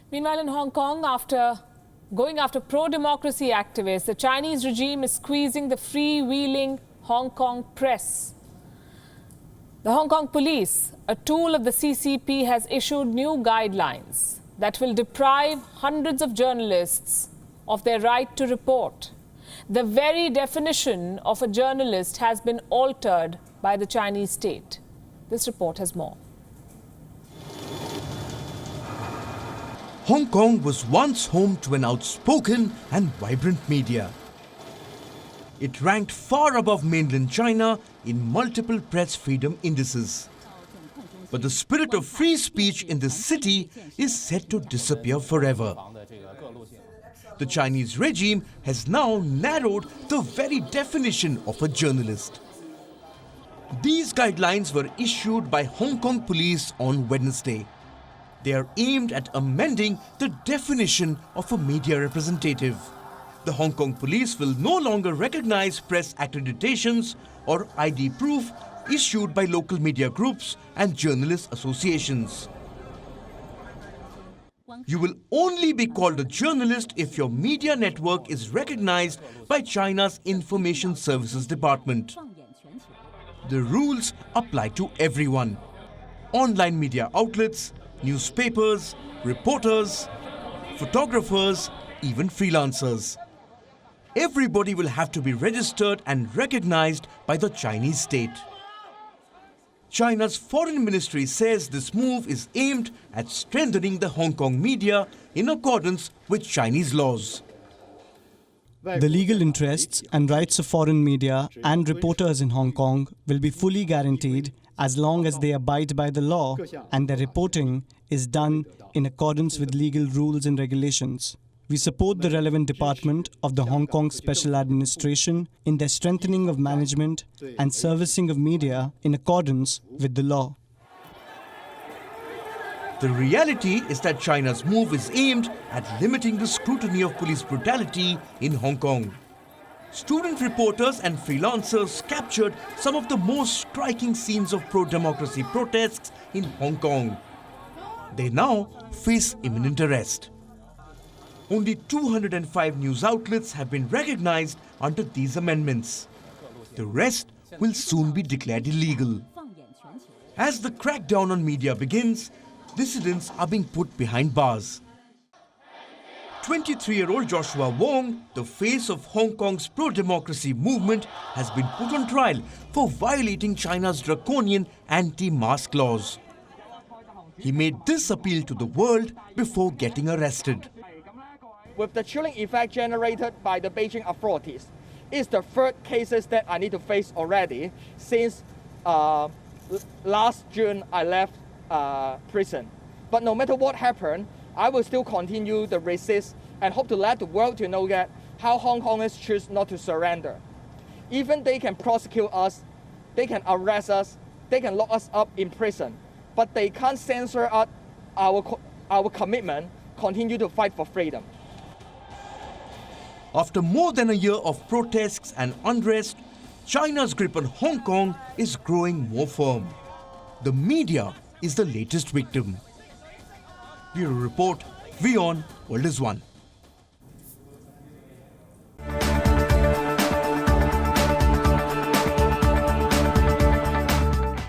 Meanwhile, in Hong Kong, going after pro-democracy activists, the Chinese regime is squeezing the freewheeling Hong Kong press. The Hong Kong police, a tool of the CCP, has issued new guidelines that will deprive hundreds of journalists of their right to report. The very definition of a journalist has been altered by the Chinese state. This report has more. Hong Kong was once home to an outspoken and vibrant media. It ranked far above mainland China in multiple press freedom indices. But the spirit of free speech in this city is set to disappear forever. The Chinese regime has now narrowed the very definition of a journalist. These guidelines were issued by Hong Kong police on Wednesday. They are aimed at amending the definition of a media representative. The Hong Kong police will no longer recognize press accreditations or ID proof issued by local media groups and journalist associations. You will only be called a journalist if your media network is recognized by China's Information Services Department. The rules apply to everyone: online media outlets, newspapers, reporters, photographers, even freelancers. Everybody will have to be registered and recognized by the Chinese state. China's foreign ministry says this move is aimed at strengthening the Hong Kong media in accordance with Chinese laws. The legal interests and rights of foreign media and reporters in Hong Kong will be fully guaranteed as long as they abide by the law and their reporting is done in accordance with legal rules and regulations. We support the relevant department of the Hong Kong Special Administration in their strengthening of management and servicing of media in accordance with the law. The reality is that China's move is aimed at limiting the scrutiny of police brutality in Hong Kong. Student reporters and freelancers captured some of the most striking scenes of pro-democracy protests in Hong Kong. They now face imminent arrest. Only 205 news outlets have been recognized under these amendments. The rest will soon be declared illegal. As the crackdown on media begins, dissidents are being put behind bars. 23-year-old Joshua Wong, the face of Hong Kong's pro-democracy movement, has been put on trial for violating China's draconian anti-mask laws. He made this appeal to the world before getting arrested. With the chilling effect generated by the Beijing authorities, it's the third cases that I need to face already since last June I left prison. But no matter what happened, I will still continue to resist and hope to let the world to know that how Hong Kongers choose not to surrender. Even they can prosecute us, they can arrest us, they can lock us up in prison, but they can't censor us, our commitment, continue to fight for freedom. After more than a year of protests and unrest, China's grip on Hong Kong is growing more firm. The media is the latest victim. Bureau Report, WION World is One.